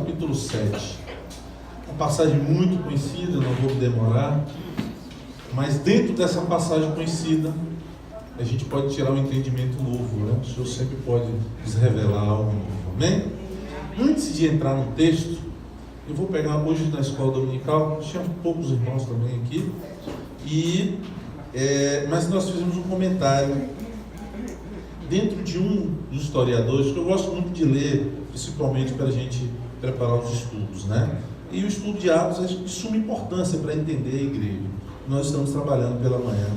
capítulo 7. Uma passagem muito conhecida, não vou demorar, mas dentro dessa passagem conhecida, a gente pode tirar um entendimento novo, né? O Senhor sempre pode nos revelar algo novo, amém? Antes de entrar no texto, eu vou pegar hoje na escola dominical, tinha poucos irmãos também aqui, mas nós fizemos um comentário dentro de um dos historiadores, que eu gosto muito de ler, principalmente para a gente preparar os estudos, né? E o estudo de Atos é de suma importância para entender a igreja. Nós estamos trabalhando pela manhã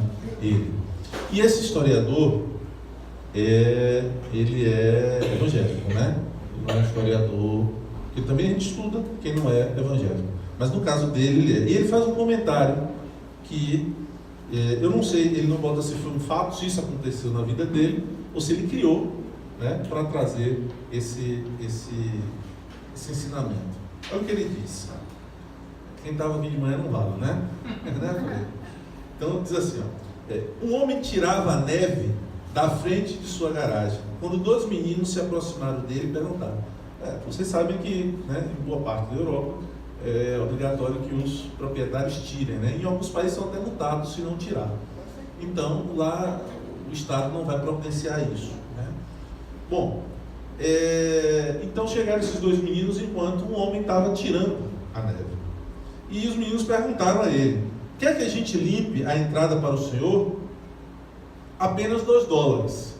ele. E esse historiador, ele é evangélico, né? Ele não é um historiador, porque também a gente estuda quem não é evangélico. Mas no caso dele, ele é. E ele faz um comentário que, eu não sei, ele não bota se foi um fato, se isso aconteceu na vida dele, ou se ele criou, né, para trazer esse ensinamento. Olha o que ele diz. Quem estava aqui de manhã não vale, né? Então diz assim, um homem tirava a neve da frente de sua garagem, quando dois meninos se aproximaram dele e perguntaram. Vocês sabem que, né, em boa parte da Europa é obrigatório que os proprietários tirem, né? Em alguns países são até multados se não tirar. Então lá o Estado não vai providenciar isso, né? Bom, então chegaram esses dois meninos enquanto um homem estava tirando a neve. E os meninos perguntaram a ele: quer que a gente limpe a entrada para o senhor? Apenas $2.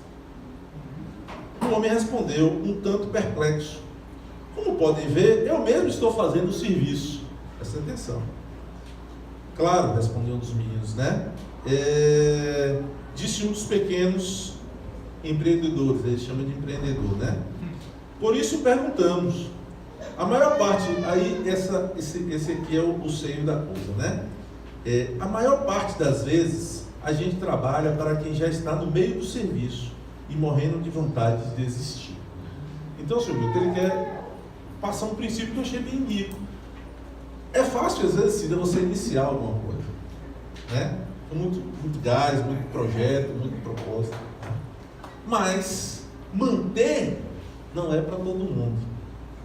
O homem respondeu, um tanto perplexo: como podem ver, eu mesmo estou fazendo o serviço. Presta atenção. Claro, respondeu um dos meninos, né? Disse um dos pequenos empreendedores, ele chama de empreendedor, né? Por isso perguntamos. A maior parte, aí esse aqui é o seio da coisa, né? A maior parte das vezes a gente trabalha para quem já está no meio do serviço e morrendo de vontade de desistir. Então, senhor Milton, ele quer passar um princípio que eu achei bem rico. É fácil, às vezes, você iniciar alguma coisa, né? Com muito gás, muito projeto, muito propósito. Mas manter não é para todo mundo,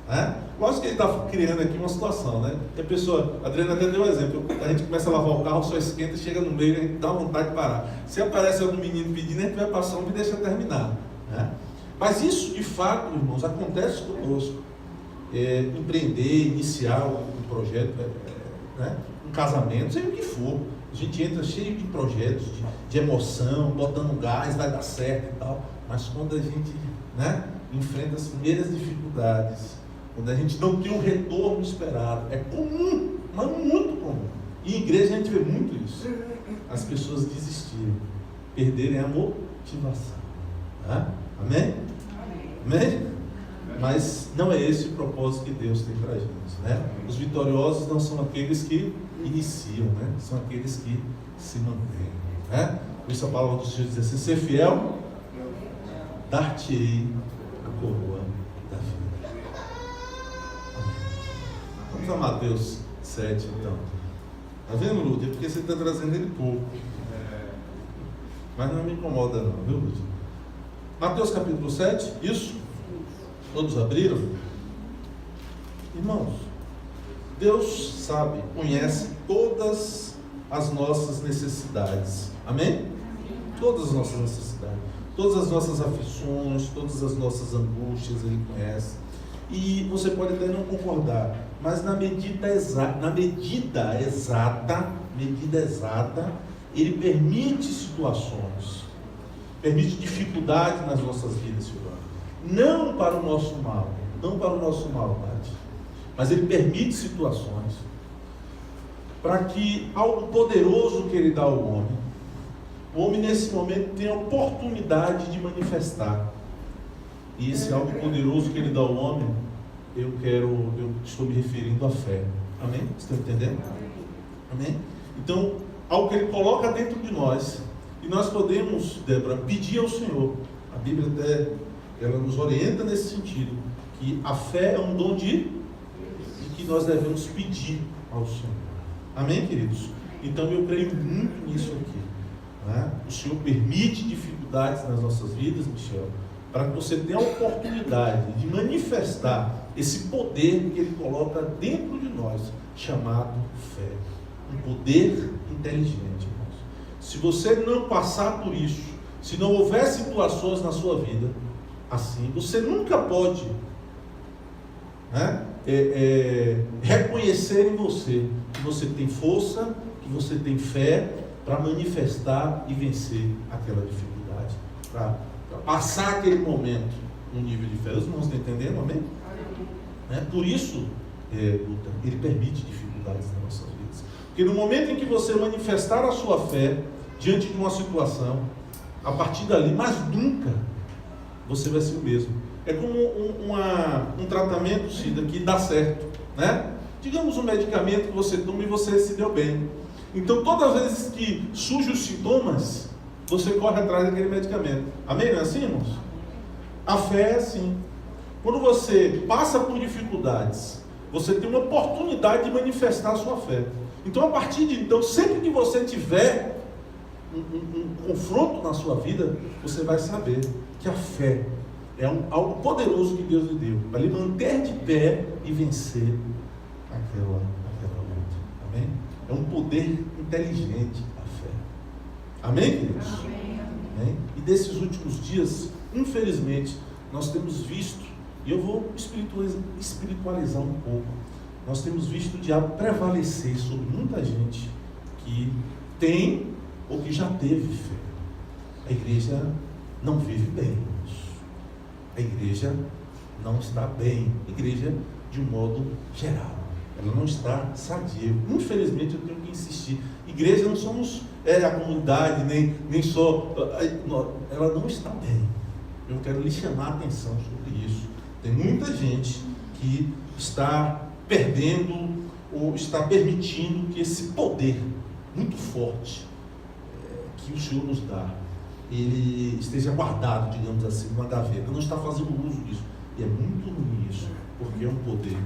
né? Lógico que ele está criando aqui uma situação, né? Que a pessoa, a Adriana até deu um exemplo, a gente começa a lavar o carro, só esquenta, chega no meio, a gente dá vontade de parar. Se aparece algum menino pedindo, a gente vai passando e deixa terminar, né? Mas isso, de fato, irmãos, acontece conosco. Empreender, iniciar um projeto, né? Um casamento, seja o que for. A gente entra cheio de projetos, de emoção, botando gás, vai dar certo e tal. Mas quando a gente, né, enfrenta as primeiras dificuldades, quando a gente não tem um retorno esperado, é comum, mas muito comum. E em igreja a gente vê muito isso. As pessoas desistirem, perderem a motivação. Né? Amém? Amém? Mas não é esse o propósito que Deus tem para a gente, né? Os vitoriosos não são aqueles que iniciam, né? São aqueles que se mantêm, né? Por isso a palavra do Senhor diz assim: ser fiel, dar-te-ei a coroa da vida. Vamos a Mateus 7, então. Está vendo, Lúcia? É porque você está trazendo ele pouco. Mas não me incomoda não, viu, Lúcia? Mateus capítulo 7, isso? Todos abriram? Irmãos, Deus sabe, conhece todas as nossas necessidades. Amém? Todas as nossas necessidades, todas as nossas aflições, todas as nossas angústias, Ele conhece. E você pode até não concordar, mas na medida exata, Ele permite situações, permite dificuldades nas nossas vidas, Senhor. Não para o nosso mal, Pai, mas Ele permite situações para que algo poderoso que Ele dá ao homem, o homem nesse momento tem a oportunidade de manifestar. E esse algo poderoso que Ele dá ao homem, eu estou me referindo à fé. Amém? Vocês estão entendendo? Amém? Então, algo que Ele coloca dentro de nós, e nós podemos, Débora, pedir ao Senhor. A Bíblia até ela nos orienta nesse sentido, que a fé é um dom e que nós devemos pedir ao Senhor. Amém, queridos? Então eu creio muito nisso aqui, né? O Senhor permite dificuldades nas nossas vidas, Michel, para que você tenha a oportunidade de manifestar esse poder que Ele coloca dentro de nós, chamado fé. Um poder inteligente, irmãos. Se você não passar por isso, se não houver situações na sua vida assim, você nunca pode, né, reconhecer em você que você tem força, que você tem fé para manifestar e vencer aquela dificuldade, para passar aquele momento no nível de fé. Os irmãos estão entendendo, amém? Por isso, Ele permite dificuldades nas nossas vidas. Porque no momento em que você manifestar a sua fé diante de uma situação, a partir dali, mais nunca você vai ser o mesmo. É como um tratamento, Cida, que dá certo, né? Digamos um medicamento que você toma e você se deu bem. Então, todas as vezes que surgem os sintomas, você corre atrás daquele medicamento. Amém? Não é assim, irmãos? A fé é assim. Quando você passa por dificuldades, você tem uma oportunidade de manifestar a sua fé. Então, a partir de então, sempre que você tiver um confronto na sua vida, você vai saber que a fé é algo poderoso que Deus lhe deu, para lhe manter de pé e vencer aquela luta. Amém? É um poder inteligente a fé. Amém, queridos? Amém? E desses últimos dias, infelizmente, nós temos visto, e eu vou espiritualizar um pouco, nós temos visto o diabo prevalecer sobre muita gente que tem ou que já teve fé. A igreja não vive bem, irmãos. A igreja não está bem. A igreja, de um modo geral, ela não está sadia. Infelizmente, eu tenho que insistir. Igreja não somos a comunidade, nem só. Ela não está bem. Eu quero lhe chamar a atenção sobre isso. Tem muita gente que está perdendo ou está permitindo que esse poder muito forte que o Senhor nos dá, ele esteja guardado, digamos assim, numa gaveta. Não está fazendo uso disso. E é muito ruim isso, porque é um poder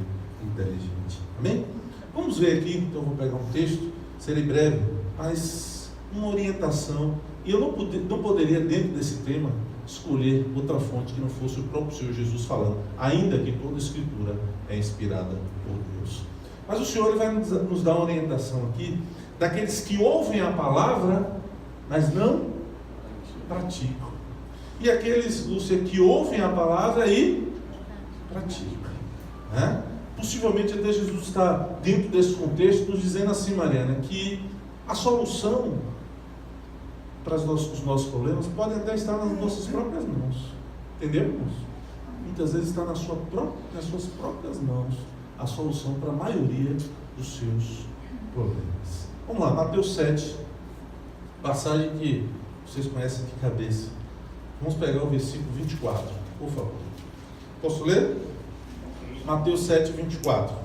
inteligente. Amém? Vamos ver aqui, então eu vou pegar um texto, serei breve, mas uma orientação. E eu não poderia, dentro desse tema, escolher outra fonte que não fosse o próprio Senhor Jesus falando, ainda que toda a Escritura é inspirada por Deus. Mas o Senhor ele vai nos dar uma orientação aqui, daqueles que ouvem a palavra, mas não praticam. E aqueles, Lúcia, que ouvem a palavra e praticam. Né? Possivelmente até Jesus está dentro desse contexto nos dizendo assim, Mariana, que a solução para os nossos problemas pode até estar nas nossas próprias mãos. Entendeu, irmãos? Muitas vezes está nas suas próprias mãos a solução para a maioria dos seus problemas. Vamos lá, Mateus 7, passagem que vocês conhecem de cabeça. Vamos pegar o versículo 24, por favor. Posso ler? Mateus 7, 24.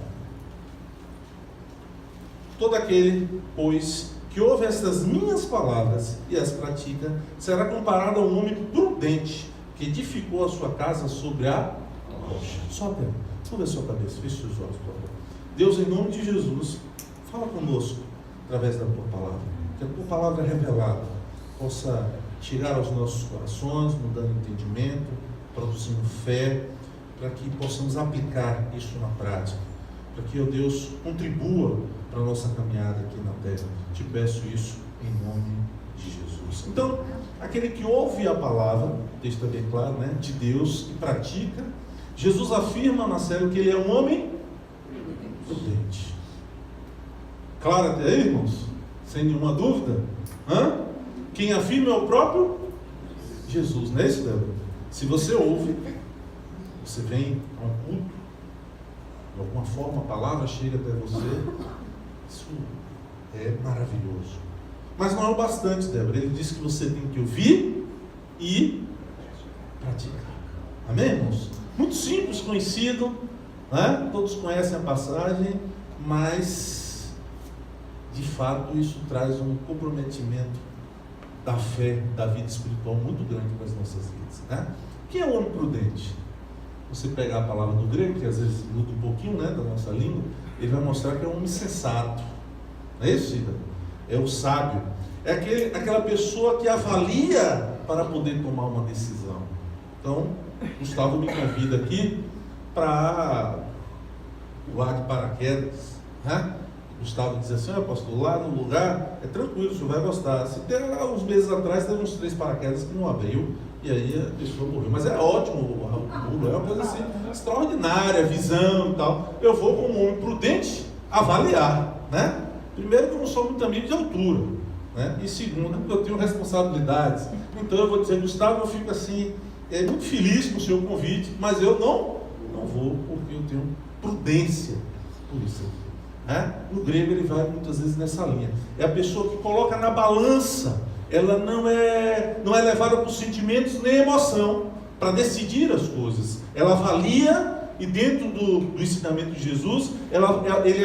Todo aquele, pois, que ouve estas minhas palavras e as pratica, será comparado a um homem prudente, que edificou a sua casa sobre a rocha. Só até, sobre a sua cabeça, feche seus olhos, por favor. Deus, em nome de Jesus, fala conosco, através da tua palavra. Que a tua palavra revelada possa chegar aos nossos corações, mudando entendimento, produzindo fé, para que possamos aplicar isso na prática, para que, ó Deus, contribua para a nossa caminhada aqui na terra. Te peço isso em nome de Jesus. Então, aquele que ouve a palavra, o texto é bem claro, né, de Deus, e pratica, Jesus afirma, Marcelo, que ele é um homem prudente. Claro até aí, irmãos? Sem nenhuma dúvida? Quem afirma é o próprio Jesus, não é isso, Débora? Se você ouve, você vem a um culto, de alguma forma a palavra chega até você, isso é maravilhoso. Mas não é o bastante, Débora. Ele disse que você tem que ouvir e praticar. Amém, irmãos? Muito simples, conhecido, né? Todos conhecem a passagem, mas de fato isso traz um comprometimento da fé, da vida espiritual muito grande para as nossas vidas, né? Quem é o homem prudente? Você pegar a palavra do grego, que às vezes muda um pouquinho, né, da nossa língua, ele vai mostrar que é um homem sensato. Não é isso, Cida? É o sábio. É aquela pessoa que avalia para poder tomar uma decisão. Então, Gustavo me convida aqui para pular de paraquedas, né? Gustavo diz assim: pastor, lá no lugar é tranquilo, o senhor vai gostar. Se tem lá uns meses atrás, teve uns 3 paraquedas que não abriu, e aí a pessoa morreu. Mas é ótimo, o pulo é uma coisa assim extraordinária, visão e tal. Eu vou, como um homem prudente, avaliar, né? Primeiro, que eu não sou muito amigo de altura, né? E segundo, porque eu tenho responsabilidades. Então eu vou dizer: Gustavo, eu fico assim, muito feliz com o seu convite, mas eu não vou, porque eu tenho prudência por isso. No grego ele vai muitas vezes nessa linha. É a pessoa que coloca na balança. Ela não é levada por sentimentos nem emoção para decidir as coisas. Ela avalia, e dentro do ensinamento de Jesus, ele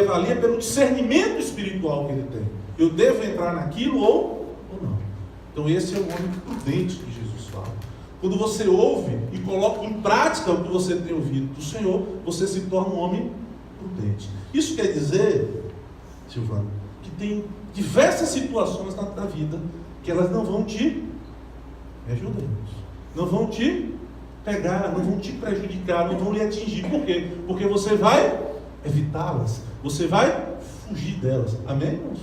avalia pelo discernimento espiritual que ele tem. Eu devo entrar naquilo ou não. Então esse é o homem prudente que Jesus fala. Quando você ouve e coloca em prática o que você tem ouvido do Senhor, você se torna um homem prudente. Isso quer dizer, Silvana, que tem diversas situações na vida que elas não vão te, me ajuda, irmãos, não vão te pegar, não vão te prejudicar, não vão lhe atingir. Por quê? Porque você vai evitá-las, você vai fugir delas. Amém, irmãos?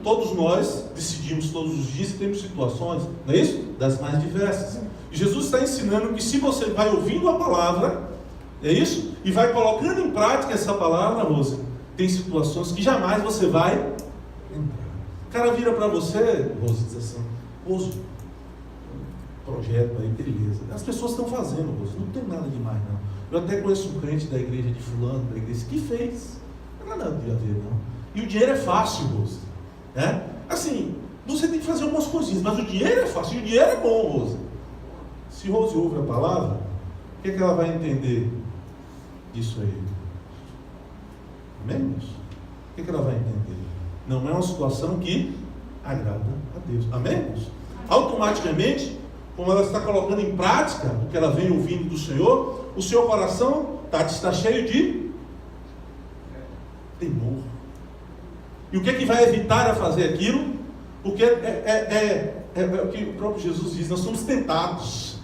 Todos nós decidimos todos os dias e temos situações, não é isso? Das mais diversas. E Jesus está ensinando que se você vai ouvindo a palavra, é isso? E vai colocando em prática essa palavra, Rose, tem situações que jamais você vai entrar. O cara vira para você, Rose, diz assim: Rose, projeto aí, beleza. As pessoas estão fazendo, Rose, não tem nada demais não. Eu até conheço um crente da igreja de fulano, da igreja que fez. Não é nada de a ver não. E o dinheiro é fácil, Rose. Assim, você tem que fazer algumas coisinhas, mas o dinheiro é fácil, e o dinheiro é bom, Rose. Se Rose ouve a palavra, o que ela vai entender disso aí? Amém, irmãos? O que ela vai entender? Não é uma situação que agrada a Deus. Amém, irmãos? Automaticamente, como ela está colocando em prática o que ela vem ouvindo do Senhor, o seu coração está cheio de temor. E o que vai evitar a fazer aquilo? Porque é o que o próprio Jesus diz: nós somos tentados.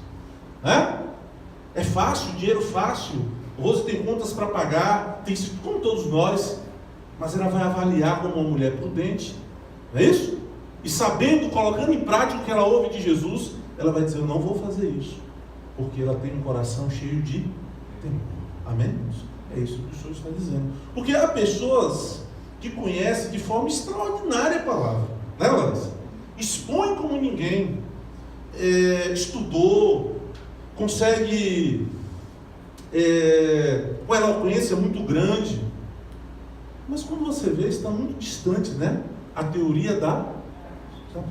É fácil, dinheiro fácil. Rose tem contas para pagar, tem sido como todos nós, mas ela vai avaliar como uma mulher prudente, não é isso? E sabendo, colocando em prática o que ela ouve de Jesus, ela vai dizer: eu não vou fazer isso, porque ela tem um coração cheio de temor. Amém, irmãos? É isso que o Senhor está dizendo. Porque há pessoas que conhecem de forma extraordinária a palavra, né, Larissa? Expõe como ninguém, estudou, consegue com eloquência muito grande, mas quando você vê, está muito distante, né? A teoria da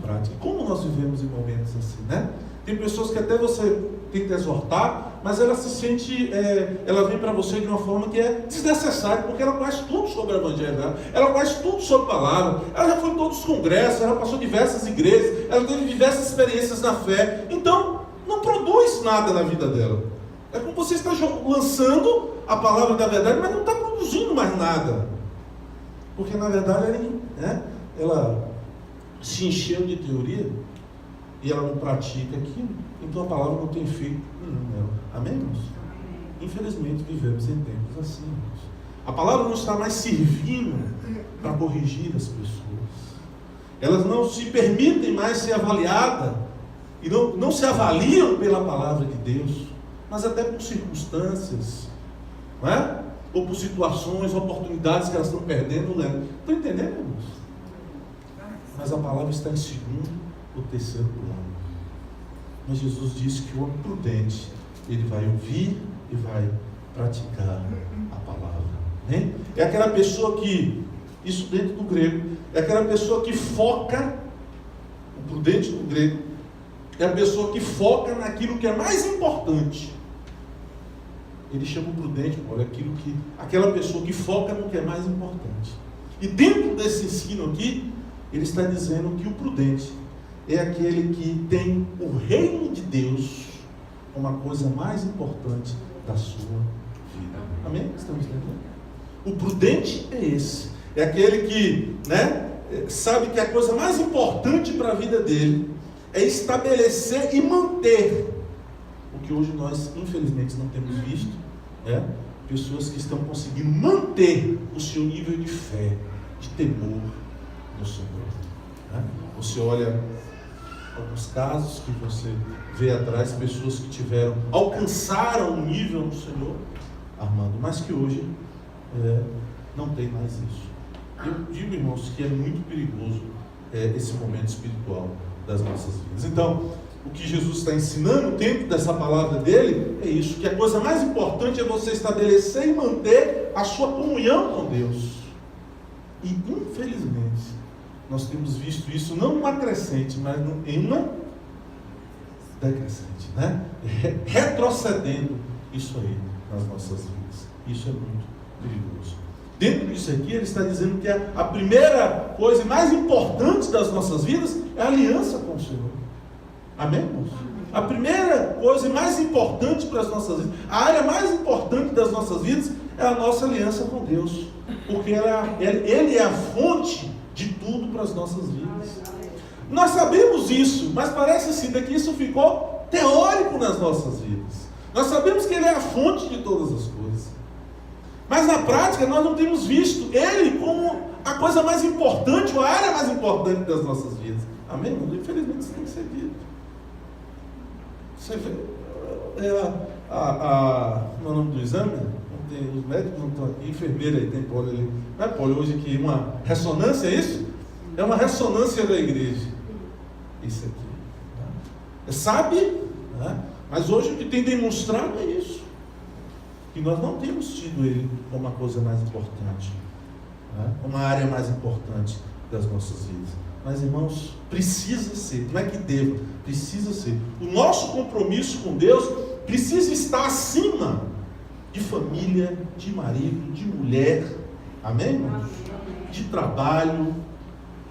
prática. Como nós vivemos em momentos assim, né? Tem pessoas que até você tenta exortar, mas ela se sente, ela vem para você de uma forma que é desnecessária, porque ela conhece tudo sobre o Evangelho, ela conhece tudo sobre a palavra, ela já foi em todos os congressos, ela passou diversas igrejas, ela teve diversas experiências na fé, então não produz nada na vida dela. É como você está lançando a palavra da verdade, mas não está produzindo mais nada, porque na verdade ela se encheu de teoria e ela não pratica aquilo, então a palavra não tem efeito nenhum nela. Amém, irmãos? Infelizmente vivemos em tempos assim, irmãos. A palavra não está mais servindo para corrigir as pessoas. Elas não se permitem mais ser avaliadas e não se avaliam pela palavra de Deus, mas até por circunstâncias, não é? Ou por situações, oportunidades que elas estão perdendo. Estão entendendo, irmãos? Mas a palavra está em segundo ou terceiro plano. Mas Jesus disse que o homem prudente, ele vai ouvir e vai praticar a palavra, né? É aquela pessoa que, isso dentro do grego, é aquela pessoa que foca, o prudente do grego, é a pessoa que foca naquilo que é mais importante. Ele chama o prudente, olha, aquela pessoa que foca no que é mais importante. E dentro desse ensino aqui, ele está dizendo que o prudente é aquele que tem o reino de Deus como a coisa mais importante da sua vida. Amém? Estamos entendendo? O prudente é esse. É aquele que, sabe que a coisa mais importante para a vida dele é estabelecer e manter o que hoje nós, infelizmente, não temos visto, pessoas que estão conseguindo manter o seu nível de fé, de temor no Senhor. Né? Você olha alguns casos que você vê atrás, pessoas que alcançaram um nível no Senhor, Armando, mas que hoje não tem mais isso. Eu digo, irmãos, que é muito perigoso esse momento espiritual das nossas vidas. Então, o que Jesus está ensinando dentro dessa palavra dele é isso, que a coisa mais importante é você estabelecer e manter a sua comunhão com Deus. E, infelizmente, nós temos visto isso não numa crescente, mas em uma decrescente, né? Retrocedendo isso aí nas nossas vidas. Isso é muito perigoso. Dentro disso aqui, ele está dizendo que a primeira coisa mais importante das nossas vidas é a aliança com o Senhor. Amém, irmãos? A primeira coisa mais importante para as nossas vidas, a área mais importante das nossas vidas é a nossa aliança com Deus. Porque Ele é a fonte de tudo para as nossas vidas. Nós sabemos isso, mas parece assim que isso ficou teórico nas nossas vidas. Nós sabemos que Ele é a fonte de todas as coisas. Mas na prática nós não temos visto Ele como a coisa mais importante, ou a área mais importante das nossas vidas. Amém, irmão? Infelizmente isso tem que ser dito. Você vê, no nome do exame, os médicos não estão aqui, enfermeira aí, tem Paulo ali. Não é Paulo hoje aqui, uma ressonância, é isso? É uma ressonância da igreja. Isso aqui. Sabe? Né? Mas hoje o que tem demonstrado é isso. Que nós não temos tido ele como a coisa mais importante. Né? Como a área mais importante das nossas vidas. Mas, irmãos, precisa ser, não é que deva, precisa ser. O nosso compromisso com Deus precisa estar acima de família, de marido, de mulher, amém, irmãos? De trabalho,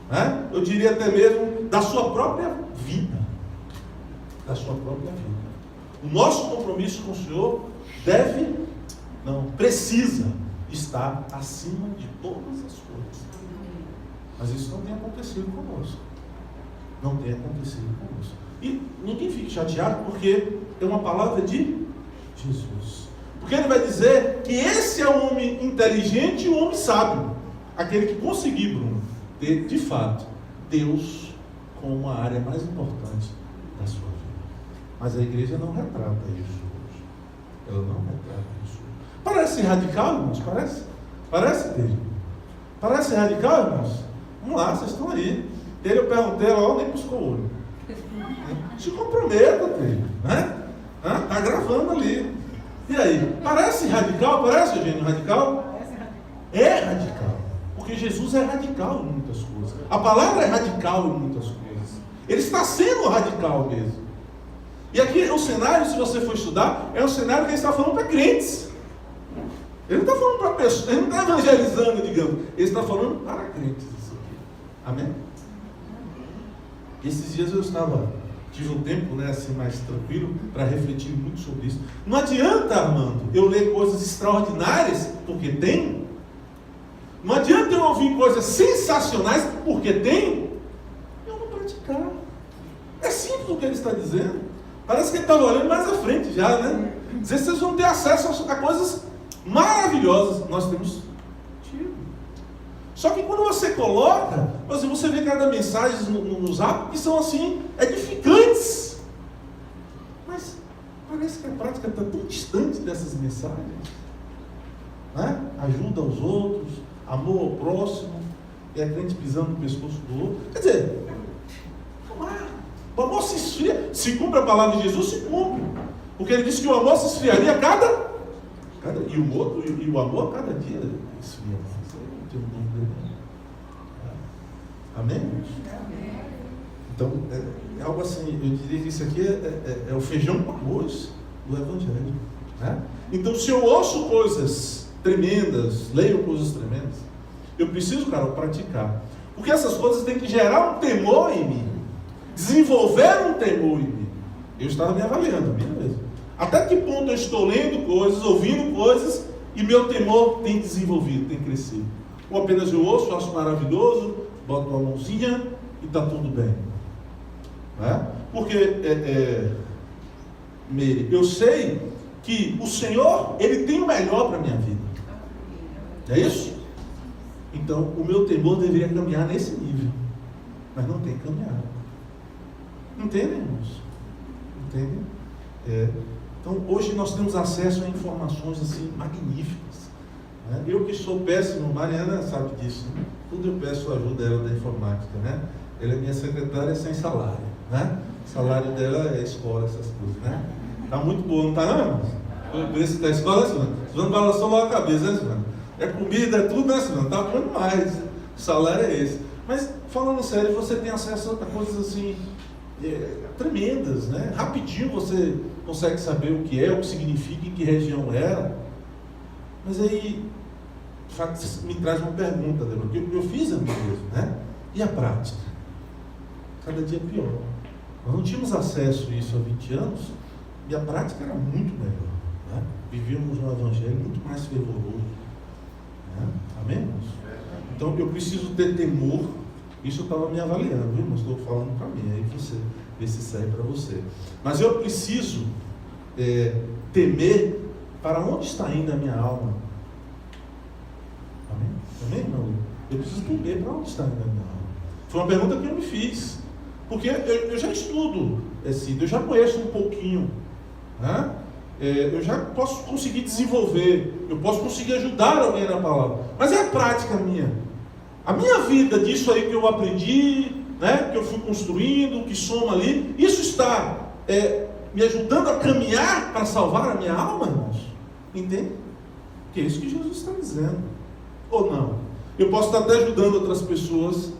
né? Eu diria até mesmo da sua própria vida. Da sua própria vida. O nosso compromisso com o Senhor precisa estar acima de todas as coisas. Mas isso não tem acontecido conosco. Não tem acontecido conosco. E ninguém fique chateado, porque é uma palavra de Jesus. Porque ele vai dizer que esse é o homem inteligente e o homem sábio. Aquele que conseguir, Bruno, ter de fato Deus como a área mais importante da sua vida. Mas a igreja não retrata isso hoje. Ela não retrata isso. Parece radical, irmãos? Parece? Parece, Pedro? Parece radical, irmãos? Vamos lá, vocês estão aí. Ele, eu perguntei, ela nem piscou o olho. Se comprometa, Pedro. Né? Está gravando ali. E aí? Parece radical? Parece, Eugênio, radical? É radical. Porque Jesus é radical em muitas coisas. A palavra é radical em muitas coisas. Ele está sendo radical mesmo. E aqui o cenário, se você for estudar, é um cenário que ele está falando para crentes. Ele não está falando para pessoas, ele não está evangelizando, digamos. Ele está falando para crentes isso aqui. Amém? Esses dias eu tive um tempo, né, assim, mais tranquilo, para refletir muito sobre isso. Não adianta, Armando, eu ler coisas extraordinárias, porque tem. Não adianta eu ouvir coisas sensacionais, porque tem. Eu não praticar. É simples o que ele está dizendo. Parece que ele estava olhando mais à frente já, né? Dizer, vocês vão ter acesso a coisas maravilhosas. Nós temos tido. Só que quando você coloca, você vê cada mensagem no Zap que são assim, edificantes. Mas parece que a prática está tão distante dessas mensagens. Né? Ajuda aos outros, amor ao próximo, e a crente pisando no pescoço do outro. Quer dizer, o amor se esfria. Se cumpre a palavra de Jesus, se cumpre. Porque ele disse que o amor se esfriaria a cada e o outro, e o amor a cada dia esfria. Não tem um nome dele. Amém? Então, é algo assim, eu diria que isso aqui é o feijão com arroz do Evangelho. Né? Então, se eu ouço coisas tremendas, leio coisas tremendas, eu preciso, cara, praticar. Porque essas coisas têm que gerar um temor em mim. Desenvolver um temor em mim. Eu estava me avaliando, a mim mesmo. Até que ponto eu estou lendo coisas, ouvindo coisas, e meu temor tem desenvolvido, tem crescido. Ou apenas eu ouço, acho maravilhoso, boto uma mãozinha e está tudo bem. Né? Porque, Meire, eu sei que o Senhor, Ele tem o melhor para a minha vida. É isso? Então, o meu temor deveria caminhar nesse nível. Mas não tem caminhado. Entendem, irmãos? Entendem? Então, hoje nós temos acesso a informações assim magníficas. Né? Eu que sou péssimo, Mariana sabe disso. Né? Tudo eu peço a ajuda dela da informática. Né? Ela é minha secretária sem salário. Né? O salário dela é escola, essas coisas. Né? Tá muito bom, não tá não, irmãos? O preço da escola, Silvana? Silvana balançou logo a cabeça, né, Silvana? É comida, é tudo, né, Silvana? Tá bom demais. O salário é esse. Mas, falando sério, você tem acesso a coisas assim, tremendas, né? Rapidinho você consegue saber o que é, o que significa, em que região era. Mas aí, de fato, me traz uma pergunta, Débora, porque eu fiz a mim mesmo, né? E a prática? Cada dia pior. Nós não tínhamos acesso a isso há 20 anos, e a prática era muito melhor. Né? Vivíamos um evangelho muito mais fervoroso. Né? Amém, irmãos? Então eu preciso ter temor. Isso eu estava me avaliando, viu, irmãos? Estou falando para mim, aí você vê se serve para você. Mas eu preciso temer para onde está indo a minha alma. Amém? Amém, irmão? Eu preciso temer para onde está indo a minha alma. Foi uma pergunta que eu me fiz. Porque eu já estudo, eu já conheço um pouquinho. Né? Eu já posso conseguir desenvolver, eu posso conseguir ajudar alguém na palavra, mas é a prática minha. A minha vida, disso aí que eu aprendi, né, que eu fui construindo, que soma ali, isso está me ajudando a caminhar para salvar a minha alma, irmãos? Entende? Que é isso que Jesus está dizendo. Ou não? Eu posso estar até ajudando outras pessoas.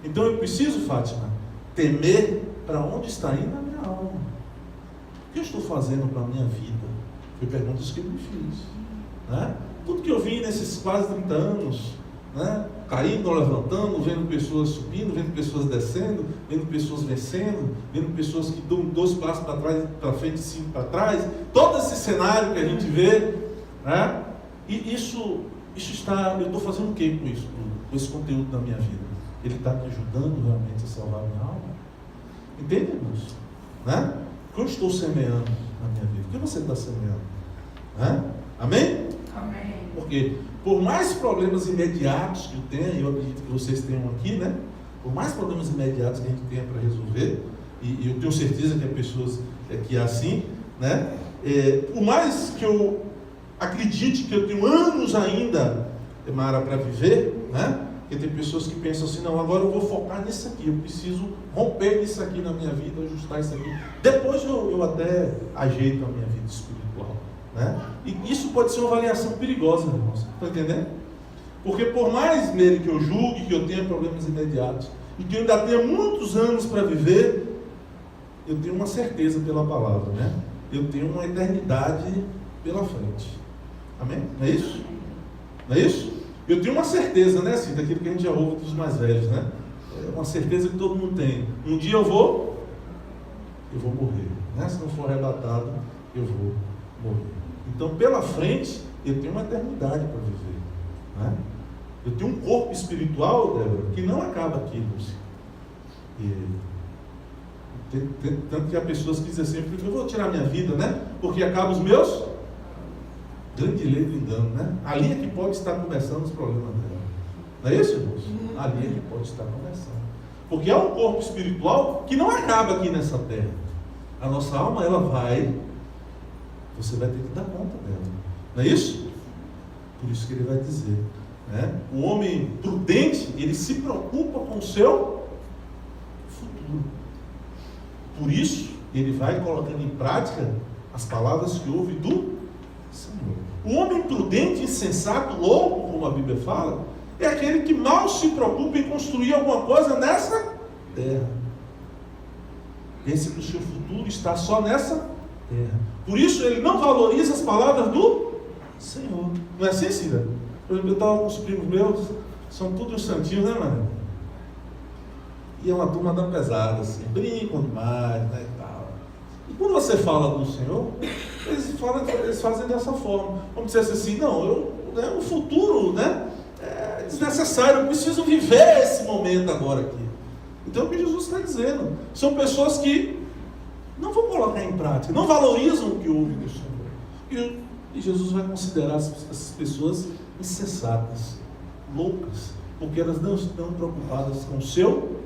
Então eu preciso, Fátima, temer para onde está indo a minha alma. O que eu estou fazendo para a minha vida? Foi perguntas que eu me fiz. Né? Tudo que eu vi nesses quase 30 anos, né? Caindo, levantando, vendo pessoas subindo, vendo pessoas descendo, vendo pessoas vencendo, vendo pessoas que dão 2 passos para trás, para frente e 5 para trás, todo esse cenário que a gente vê, né? E isso está, eu estou fazendo o que com isso, com esse conteúdo da minha vida? Ele está me ajudando realmente a salvar a minha alma? Entende, irmãos? Né? O que eu estou semeando na minha vida? O que você está semeando? Né? Amém? Amém. Porque por mais problemas imediatos que eu tenha, e eu acredito que vocês tenham aqui, né? Por mais problemas imediatos que a gente tenha para resolver, e eu tenho certeza que há pessoas que é assim, né? Por mais que eu acredite que eu tenho anos ainda, Mara, para viver, né? Porque tem pessoas que pensam assim, não, agora eu vou focar nisso aqui, eu preciso romper isso aqui na minha vida, ajustar isso aqui. Depois eu até ajeito a minha vida espiritual. Né? E isso pode ser uma avaliação perigosa, irmãos. Estão entendendo? Porque por mais nele que eu julgue, que eu tenha problemas imediatos, e que eu ainda tenha muitos anos para viver, eu tenho uma certeza pela palavra, né? Eu tenho uma eternidade pela frente. Amém? Não é isso? Não é isso? Eu tenho uma certeza, né, assim, daquilo que a gente já ouve dos mais velhos, né? É uma certeza que todo mundo tem. Um dia eu vou morrer, né? Se não for arrebatado, eu vou morrer. Então, pela frente, eu tenho uma eternidade para viver. Né? Eu tenho um corpo espiritual, Débora, que não acaba aqui, Lúcia. Tanto que há pessoas que dizem assim, eu vou tirar minha vida, né? Porque acaba os meus. Grande lei do engano, né? Ali é que pode estar começando os problemas dela. Não é isso, irmãos? Ali é que pode estar começando. Porque há um corpo espiritual que não acaba aqui nessa terra. A nossa alma, ela vai. Você vai ter que dar conta dela. Não é isso? Por isso que ele vai dizer. Né? O homem prudente, ele se preocupa com o seu futuro. Por isso, ele vai colocando em prática as palavras que ouve do Senhor. O homem prudente, insensato, louco, como a Bíblia fala, é aquele que mal se preocupa em construir alguma coisa nessa terra. Pense que o seu futuro está só nessa terra. Por isso ele não valoriza as palavras do Senhor. Não é assim, Cida? Por exemplo, eu estava com os primos meus, são todos santinhos, né, mano? E é uma turma da pesada, assim, brincam demais, né, e tal. E quando você fala do Senhor, eles fazem dessa forma. Como se dissesse assim, não, o futuro, né, é desnecessário, eu preciso viver esse momento agora aqui. Então é o que Jesus está dizendo. São pessoas que não vão colocar em prática, não valorizam o que ouvem do Senhor. E Jesus vai considerar essas pessoas insensatas, loucas, porque elas não estão preocupadas com o seu futuro.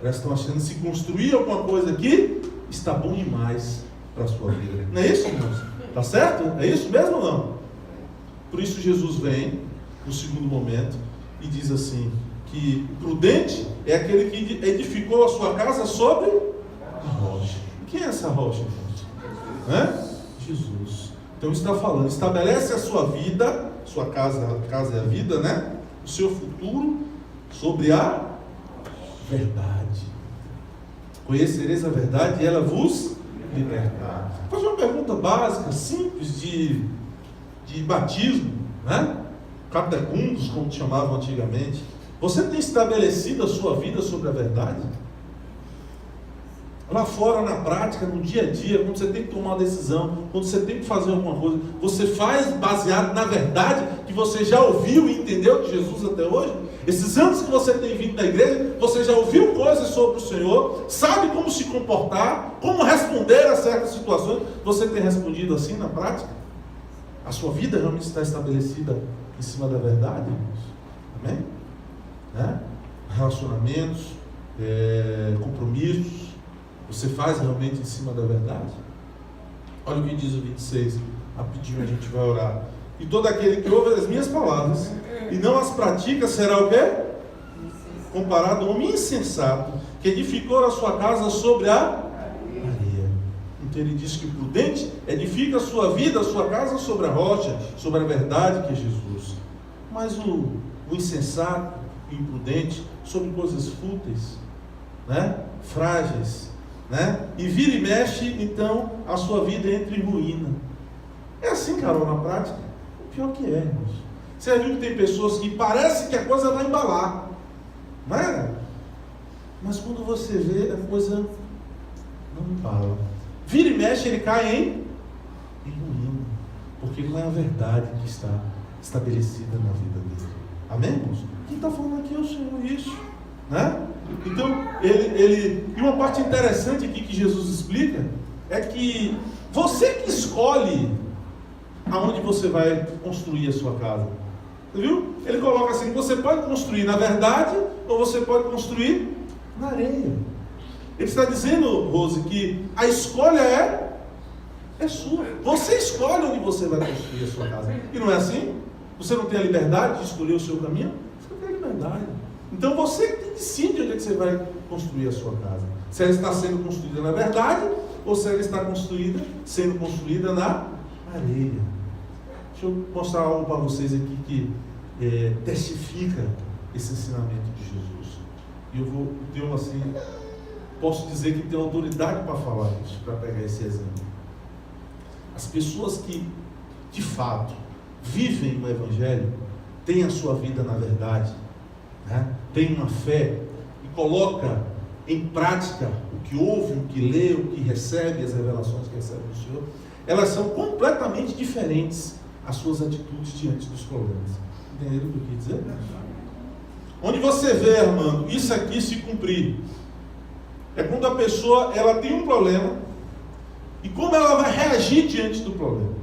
Elas estão achando que se construir alguma coisa aqui, está bom demais para a sua vida. Não é isso, irmãos? Tá certo? É isso mesmo ou não? Por isso Jesus vem, no segundo momento, e diz assim, que prudente é aquele que edificou a sua casa sobre a rocha. Quem é essa rocha, irmãos? Jesus. Então está falando, estabelece a sua vida, sua casa é a vida, né? O seu futuro sobre a verdade. Conhecereis a verdade e ela vos libertará. Faz uma pergunta básica, simples de batismo, né? Catecundos, como chamavam antigamente. Você tem estabelecido a sua vida sobre a verdade? Lá fora, na prática, no dia a dia, quando você tem que tomar uma decisão, quando você tem que fazer alguma coisa, você faz baseado na verdade que você já ouviu e entendeu de Jesus até hoje? Esses anos que você tem vindo na igreja, você já ouviu coisas sobre o Senhor, sabe como se comportar, como responder a certas situações? Você tem respondido assim na prática? A sua vida realmente está estabelecida em cima da verdade, irmãos? Amém? Né? Relacionamentos, compromissos, você faz realmente em cima da verdade? Olha o que diz o 26, rapidinho a gente vai orar. E todo aquele que ouve as minhas palavras e não as pratica será o quê? Comparado a um insensato que edificou a sua casa sobre a areia. Então ele diz que o prudente edifica a sua vida, a sua casa sobre a rocha, sobre a verdade que é Jesus. Mas o insensato, o imprudente, sobre coisas fúteis, né? Frágeis, né? E vira e mexe, então a sua vida entra em ruína. É assim, Carol, na prática? O pior que é, irmãos. Você viu que tem pessoas que parece que a coisa vai embalar, não é? Mas quando você vê, a coisa não embala. Vira e mexe, ele cai em ruína, porque não é a verdade que está estabelecida na vida dele. Amém, irmãos? Quem está falando aqui é o Senhor, isso, né? Então, e uma parte interessante aqui que Jesus explica é que você que escolhe aonde você vai construir a sua casa. Você viu? Ele coloca assim, você pode construir na verdade ou você pode construir na areia. Ele está dizendo, Rose, que a escolha é sua. Você escolhe onde você vai construir a sua casa. E não é assim? Você não tem a liberdade de escolher o seu caminho? Você não tem a liberdade. Então você que decide onde é que você vai construir a sua casa. Se ela está sendo construída na verdade ou se ela está sendo construída na areia. Deixa eu mostrar algo para vocês aqui que testifica esse ensinamento de Jesus. E eu vou ter assim, posso dizer que tenho autoridade para falar isso, para pegar esse exemplo. As pessoas que, de fato, vivem o Evangelho, têm a sua vida na verdade, né? Têm uma fé e coloca em prática o que ouve, o que lê, o que recebe, as revelações que recebe do Senhor, elas são completamente diferentes as suas atitudes diante dos problemas. Entenderam o que eu quis dizer? Onde você vê, Armando, isso aqui se cumprir, é quando a pessoa ela tem um problema e como ela vai reagir diante do problema.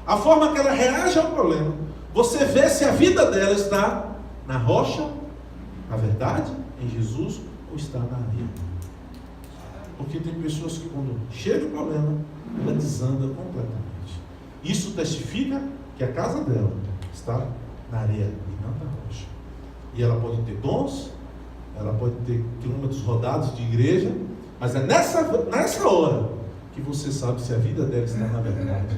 A forma que ela reage ao problema, você vê se a vida dela está na rocha, na verdade, em Jesus, ou está na areia. Porque tem pessoas que quando chega o problema, ela desanda completamente. Isso testifica que a casa dela está na areia e não na rocha. E ela pode ter dons, ela pode ter quilômetros rodados de igreja, mas é nessa hora que você sabe se a vida dela está na verdade.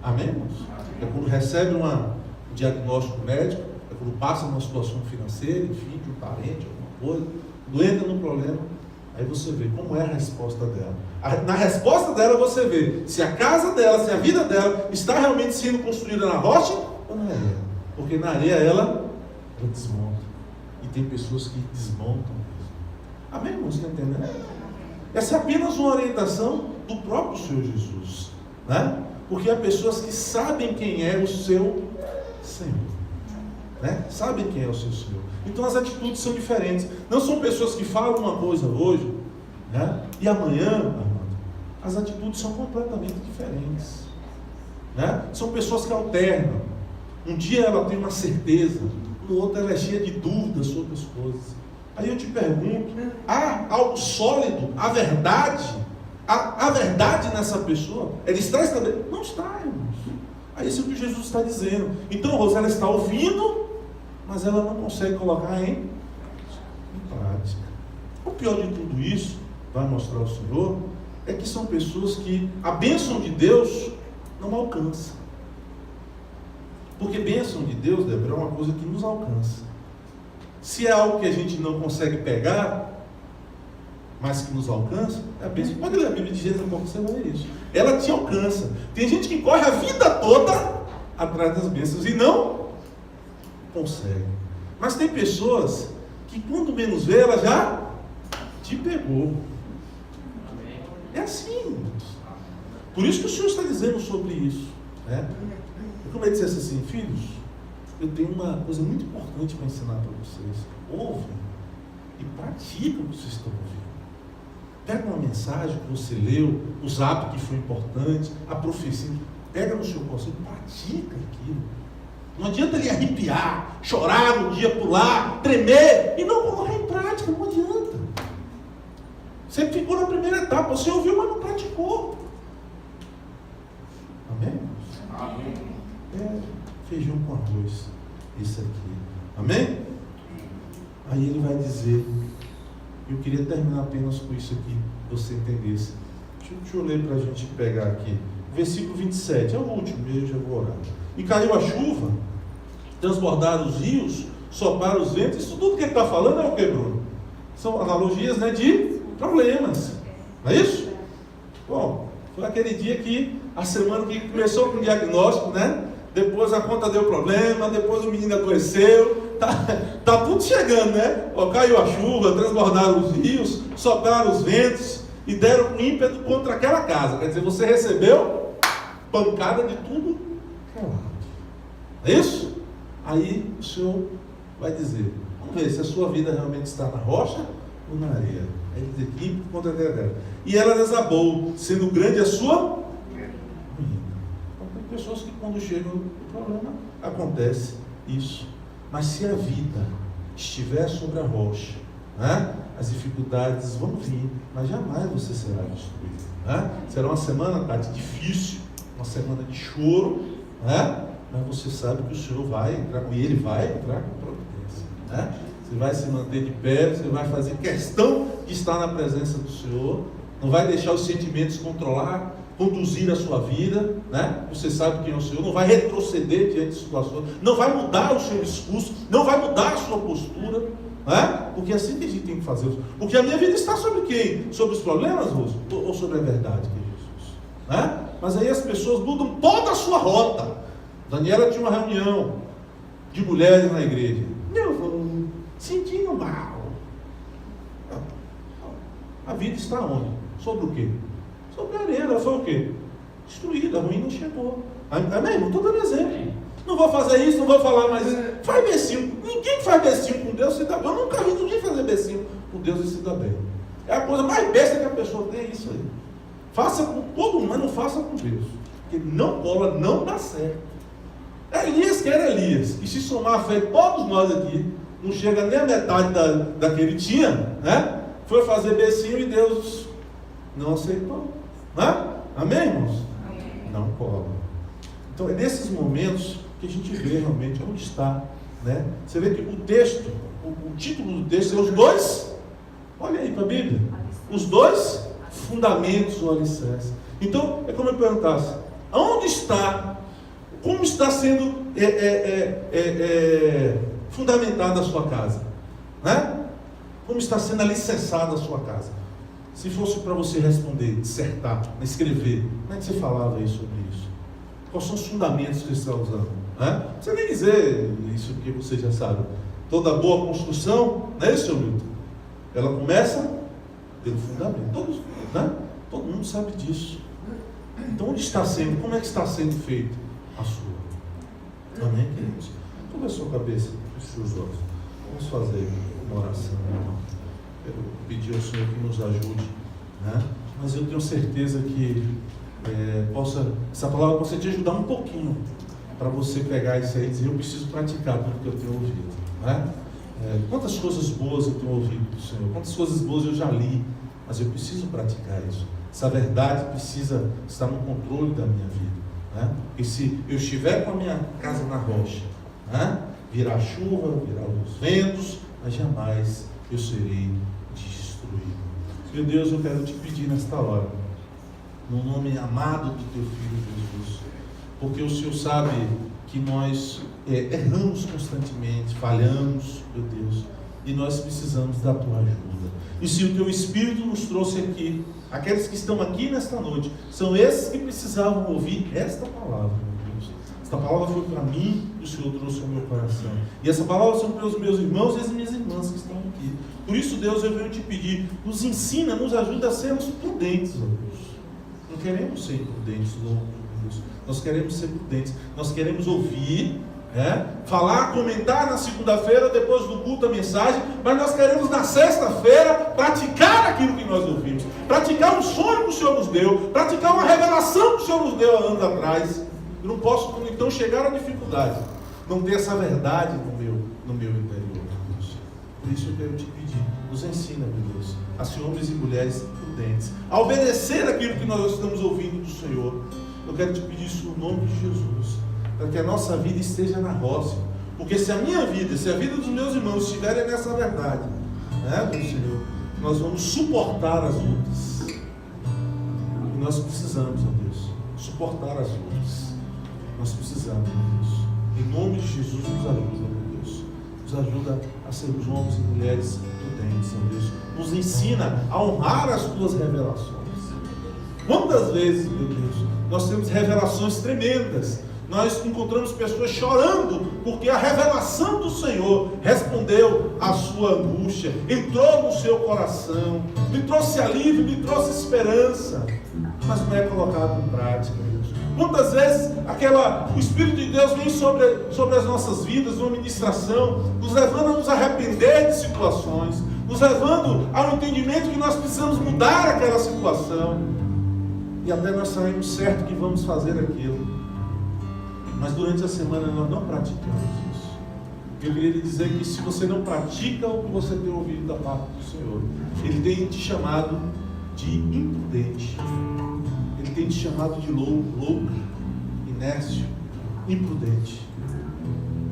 Amém, irmãos? É quando recebe um diagnóstico médico, é quando passa numa situação financeira, enfim, de um parente, alguma coisa, quando entra no problema, aí você vê como é a resposta dela. Na resposta dela você vê se a casa dela, se a vida dela está realmente sendo construída na rocha ou na areia. Porque na areia ela desmonta. E tem pessoas que desmontam mesmo. Amém, irmãos? Está entendendo? Essa é apenas uma orientação do próprio Senhor Jesus, né? Porque há pessoas que sabem quem é o seu Senhor, né? Sabem quem é o seu Senhor. Então as atitudes são diferentes. Não são pessoas que falam uma coisa hoje, né? E amanhã, as atitudes são completamente diferentes, né? São pessoas que alternam. Um dia ela tem uma certeza, no outro ela é cheia de dúvidas sobre as coisas. Aí eu te pergunto, há algo sólido, a verdade nessa pessoa? Ela está estabelecida? Não está, irmãos. Aí isso é o que Jesus está dizendo. Então, Rosa, ela está ouvindo, mas ela não consegue colocar em prática. O pior de tudo isso, vai mostrar o Senhor, é que são pessoas que a bênção de Deus não alcança. Porque bênção de Deus, Débora, é uma coisa que nos alcança. Se é algo que a gente não consegue pegar, mas que nos alcança, é a bênção. Pode ler a Bíblia de Gênesis, você vai ver isso. Ela te alcança. Tem gente que corre a vida toda atrás das bênçãos e não consegue. Mas tem pessoas que quando menos vê, ela já te pegou. É assim, irmãos. Por isso que o Senhor está dizendo sobre isso, né? Como ele dissesse assim, filhos, eu tenho uma coisa muito importante para ensinar para vocês. Ouvem e praticam o que vocês estão ouvindo. Pega uma mensagem que você leu, o zap que foi importante, a profecia, pega no seu coração e pratica aquilo. Não adianta ele arrepiar, chorar no dia, pular, tremer e não colocar em prática, não adianta. Você ficou na primeira etapa, você ouviu, mas não praticou. Amém? Amém. Feijão com arroz, isso aqui. Amém? Aí ele vai dizer, eu queria terminar apenas com isso aqui, você entendesse. Deixa eu ler para a gente pegar aqui. Versículo 27, é o último, eu já vou orar. E caiu a chuva, transbordaram os rios, sopraram os ventos. Isso tudo que ele está falando é o que, Bruno? São analogias, né, de problemas. Não é isso? Bom, foi aquele dia que, a semana que começou com o diagnóstico, né? Depois a conta deu problema, depois o menino adoeceu, tá tudo chegando, né? Ó, caiu a chuva, transbordaram os rios, sopraram os ventos e deram um ímpeto contra aquela casa. Quer dizer, você recebeu pancada de tudo que é lado. É isso? Aí o Senhor vai dizer, vamos ver se a sua vida realmente está na rocha ou na areia. Aí ele diz, ímpeto contra aquela casa. E ela desabou, sendo grande a sua ruína. Então tem pessoas que quando chegam no problema, acontece isso. Mas se a vida estiver sobre a rocha, né, as dificuldades vão vir, mas jamais você será destruído. Né? Será uma semana, Tati, difícil, uma semana de choro, né? Mas você sabe que o Senhor vai entrar, e Ele vai entrar com providência. Né? Você vai se manter de pé, você vai fazer questão de estar na presença do Senhor, não vai deixar os sentimentos conduzir a sua vida, né? Você sabe quem é o Senhor, não vai retroceder diante de situações, não vai mudar o seu discurso, não vai mudar a sua postura, né? Porque é assim que a gente tem que fazer. Porque a minha vida está sobre quem? Sobre os problemas, Roso? Ou sobre a verdade que é Jesus? Né? Mas aí as pessoas mudam toda a sua rota. Daniela tinha uma reunião de mulheres na igreja. Meu irmão, sentindo mal. A vida está onde? Sobre o quê? Sobre a areia. Ela foi o quê? Destruída, a ruim não chegou. Amém, irmão? Estou dando exemplo. Não vou fazer isso, não vou falar mais isso. Faz becinho. Ninguém faz becinho com Deus se dá bem. Eu nunca vi ninguém fazer becinho com Deus e se dá bem. É a coisa mais besta que a pessoa tem, é isso aí. Faça com todo mundo, mas não faça com Deus. Porque não cola, não dá certo. Elias que era Elias. E se somar a fé de todos nós aqui, não chega nem a metade da que ele tinha, né? Foi fazer becinho e Deus não aceitou. Né? Amém, irmãos? Amém. Não cola. Então é nesses momentos que a gente vê realmente onde está, né? Você vê que o texto, o título do texto é os dois, olha aí para a Bíblia, os dois fundamentos ou alicerces. Então é como eu perguntasse, aonde está, como está sendo fundamentada a sua casa, né? Como está sendo alicerçada a sua casa? Se fosse para você responder, dissertar, escrever, como é que você falava aí sobre isso? Quais são os fundamentos que você está usando? Né? Não precisa nem dizer isso que você já sabe. Toda boa construção, não é isso, seu Milton? Ela começa pelo fundamento. Todos, né? Todo mundo sabe disso. Então, onde está sendo? Como é que está sendo feito a sua? Amém, queridos? Toda a sua cabeça, os seus olhos. Vamos fazer uma oração. Eu pedi ao Senhor que nos ajude, né? mas eu tenho certeza que essa palavra possa te ajudar um pouquinho para você pegar isso aí e dizer: eu preciso praticar tudo que eu tenho ouvido, né? Quantas coisas boas eu tenho ouvido do Senhor, quantas coisas boas eu já li, mas eu preciso praticar isso. Essa verdade precisa estar no controle da minha vida, né? E se eu estiver com a minha casa na rocha, né, virá chuva, virá os ventos, mas jamais eu serei destruído. Meu Deus, eu quero te pedir nesta hora, no nome amado do teu Filho Jesus, porque o Senhor sabe que nós erramos constantemente, falhamos, meu Deus, e nós precisamos da tua ajuda. E se o teu Espírito nos trouxe aqui, aqueles que estão aqui nesta noite, são esses que precisavam ouvir esta palavra, meu Deus. Esta palavra foi para mim e o Senhor trouxe ao meu coração. E essa palavra são para os meus irmãos e as minhas irmãs que estão aqui. Por isso, Deus, eu venho te pedir, nos ensina, nos ajuda a sermos prudentes, ó Deus. Não queremos ser imprudentes, não, Deus. Nós queremos ser prudentes, nós queremos ouvir, falar, comentar na segunda-feira, depois do culto, a mensagem, mas nós queremos na sexta-feira praticar aquilo que nós ouvimos, praticar um sonho que o Senhor nos deu, praticar uma revelação que o Senhor nos deu há anos atrás. Eu não posso, então, chegar à dificuldade, não ter essa verdade no meu interior, Deus. Por isso eu quero te pedir, nos ensina, meu Deus, a ser homens e mulheres prudentes, a obedecer aquilo que nós estamos ouvindo do Senhor. Eu quero te pedir isso no nome de Jesus, para que a nossa vida esteja na roça, porque se a minha vida, se a vida dos meus irmãos estiverem nessa verdade, do Senhor, nós vamos suportar as lutas, e nós precisamos, ó Deus, suportar as lutas, nós precisamos, ó Deus, em nome de Jesus, nos ajuda, ó Deus, nos ajuda a sermos homens e mulheres prudentes, ó Deus, nos ensina a honrar as tuas revelações. Quantas vezes, meu Deus, nós temos revelações tremendas, nós encontramos pessoas chorando, porque a revelação do Senhor respondeu à sua angústia, entrou no seu coração, lhe trouxe alívio, lhe trouxe esperança, mas não é colocado em prática, Deus. Quantas vezes o Espírito de Deus vem sobre as nossas vidas, numa ministração, nos levando a nos arrepender de situações, nos levando ao entendimento que nós precisamos mudar aquela situação, e até nós sabemos certo que vamos fazer aquilo, mas durante a semana nós não praticamos isso. Eu queria lhe dizer que se você não pratica o que você tem ouvido da parte do Senhor, Ele tem te chamado de imprudente, Ele tem te chamado de louco, inércio, imprudente.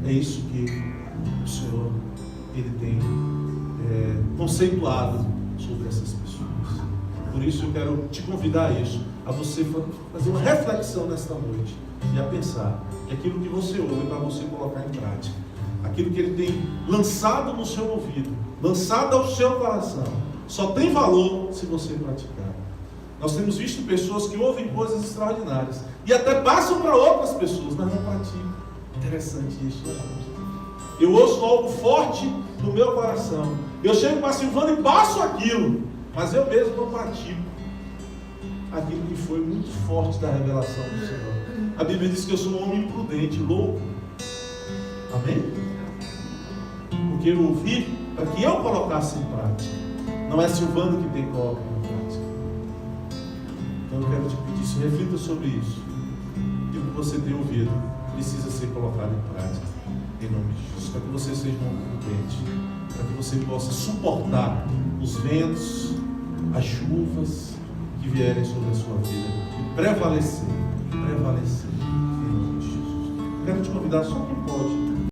É isso que o Senhor Ele tem conceituado sobre essas pessoas. Por isso eu quero te convidar a você fazer uma reflexão nesta noite e a pensar que aquilo que você ouve é para você colocar em prática. Aquilo que Ele tem lançado no seu ouvido, lançado ao seu coração, só tem valor se você praticar. Nós temos visto pessoas que ouvem coisas extraordinárias e até passam para outras pessoas, mas não praticam. Interessante isso, né? Eu ouço algo forte no meu coração, eu chego para Silvana e passo aquilo, mas eu mesmo não pratico aquilo que foi muito forte da revelação do Senhor. A Bíblia diz que eu sou um homem imprudente, louco. Amém? Porque eu ouvi para que eu colocasse em prática. Não é Silvano que tem que colocar em prática. Então eu quero te pedir isso, reflita sobre isso. Aquilo que você tem ouvido precisa ser colocado em prática, em nome de Jesus, para que você seja um homem prudente, para que você possa suportar os ventos, as chuvas que vierem sobre a sua vida e prevalecer em nome de Jesus. Quero te convidar, só quem pode